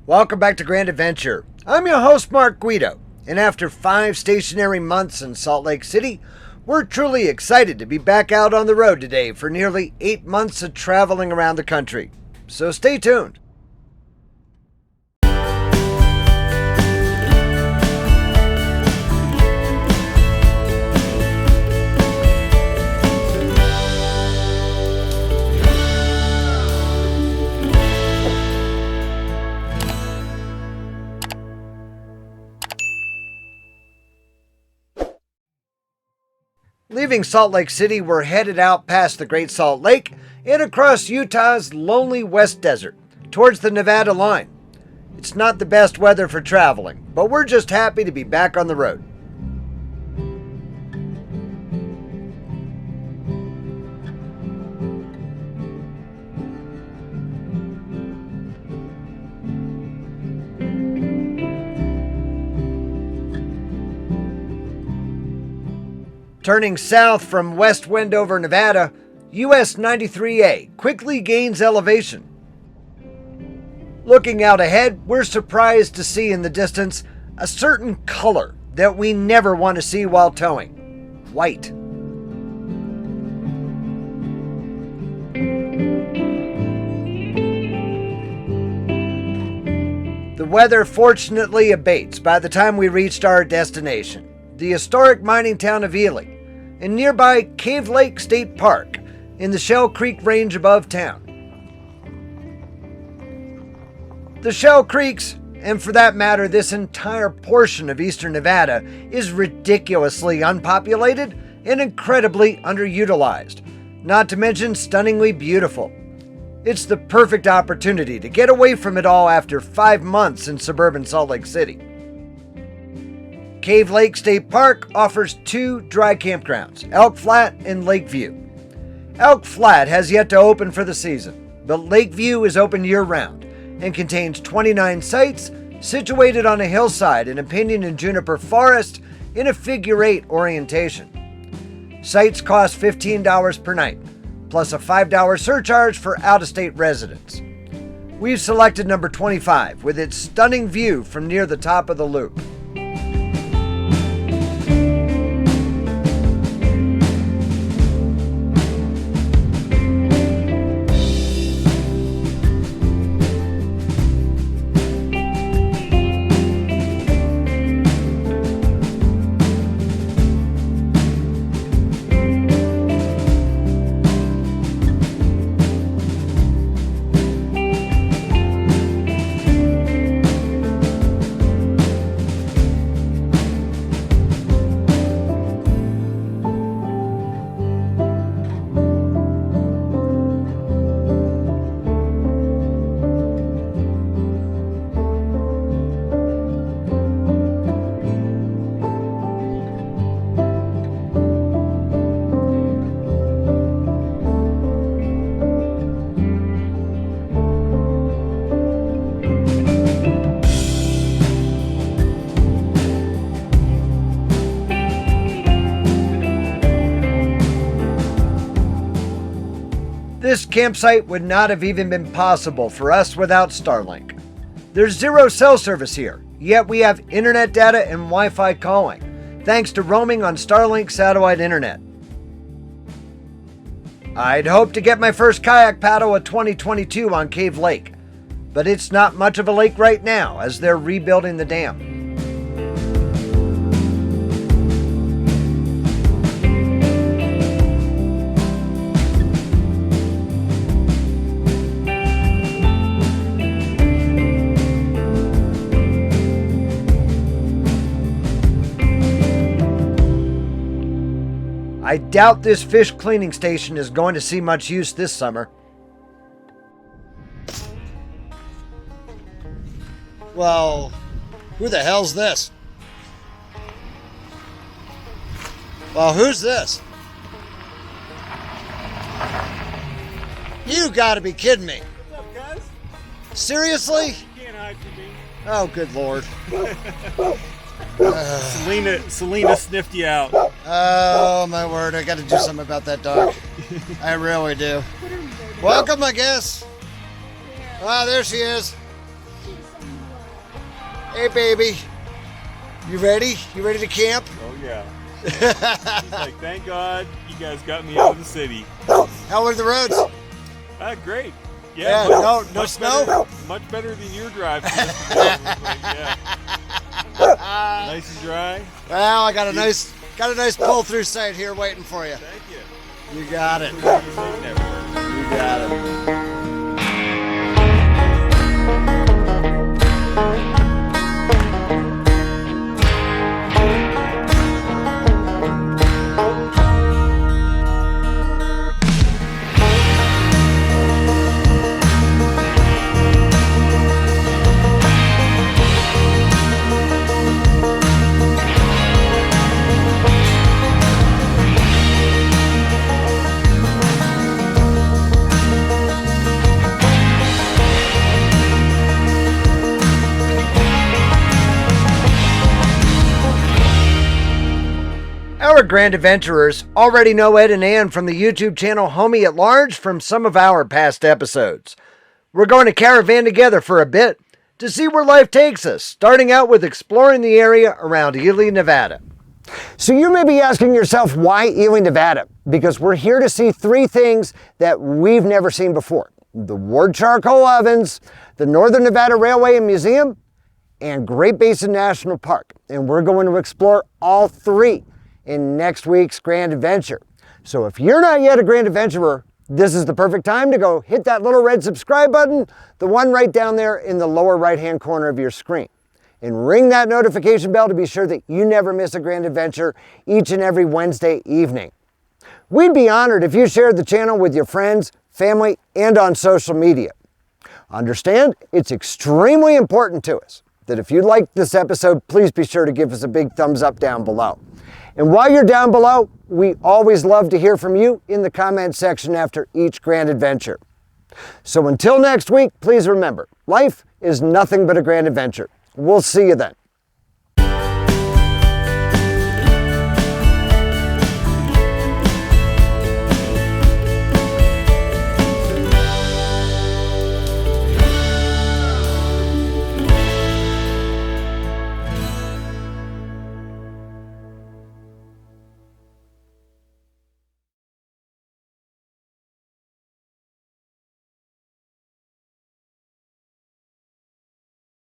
Welcome back to Grand Adventure. I'm your host, Mark Guido, and after 5 stationary months in Salt Lake City, we're truly excited to be back out on the road today for nearly 8 months of traveling around the country. So stay tuned. Leaving Salt Lake City, we're headed out past the Great Salt Lake and across Utah's lonely West Desert towards the Nevada line. It's not the best weather for traveling, but we're just happy to be back on the road. Turning south from West Wendover, Nevada, US 93A quickly gains elevation. Looking out ahead, we're surprised to see in the distance a certain color that we never want to see while towing: white. The weather fortunately abates by the time we reached our destination, the historic mining town of Ely, and nearby Cave Lake State Park in the Shell Creek Range above town. The Shell Creeks, and for that matter this entire portion of eastern Nevada, is ridiculously unpopulated and incredibly underutilized, not to mention stunningly beautiful. It's the perfect opportunity to get away from it all after 5 months in suburban Salt Lake City. Cave Lake State Park offers 2 dry campgrounds, Elk Flat and Lakeview. Elk Flat has yet to open for the season, but Lakeview is open year-round and contains 29 sites situated on a hillside in a pinyon and juniper forest in a figure-8 orientation. Sites cost $15 per night, plus a $5 surcharge for out-of-state residents. We've selected number 25 with its stunning view from near the top of the loop. This campsite would not have even been possible for us without Starlink. There's 0 cell service here, yet we have internet data and Wi-Fi calling, thanks to roaming on Starlink satellite internet. I'd hoped to get my first kayak paddle of 2022 on Cave Lake, but it's not much of a lake right now as they're rebuilding the dam. I doubt this fish cleaning station is going to see much use this summer. Well, who the hell's this? Well, who's this? You gotta be kidding me. What's up, guys? Seriously? You can't hide from me. Oh, good Lord. Selena sniffed you out. Oh, my word. I got to do something about that dog. I really do. Welcome, I guess. Ah, there she is. Hey, baby. You ready? You ready to camp? Oh yeah. He's like, thank God you guys got me out of the city. How are the roads? Great. Yeah, much, no much snow? Better, much better than your drive. Yeah. Nice and dry. Well, I got a nice pull through site here waiting for you. Thank you. You got it. Never. You got it. Our grand adventurers already know Ed and Ann from the YouTube channel Homie at Large from some of our past episodes. We're going to caravan together for a bit to see where life takes us, starting out with exploring the area around Ely, Nevada. So you may be asking yourself, why Ely, Nevada? Because we're here to see three things that we've never seen before. The Ward Charcoal Ovens, the Northern Nevada Railway and Museum, and Great Basin National Park. And we're going to explore all three in next week's Grand Adventure. So if you're not yet a Grand Adventurer, this is the perfect time to go hit that little red subscribe button, the one right down there in the lower right-hand corner of your screen. And ring that notification bell to be sure that you never miss a Grand Adventure each and every Wednesday evening. We'd be honored if you shared the channel with your friends, family, and on social media. Understand, it's extremely important to us that if you liked this episode, please be sure to give us a big thumbs up down below. And while you're down below, we always love to hear from you in the comment section after each Grand Adventure. So until next week, please remember, life is nothing but a grand adventure. We'll see you then.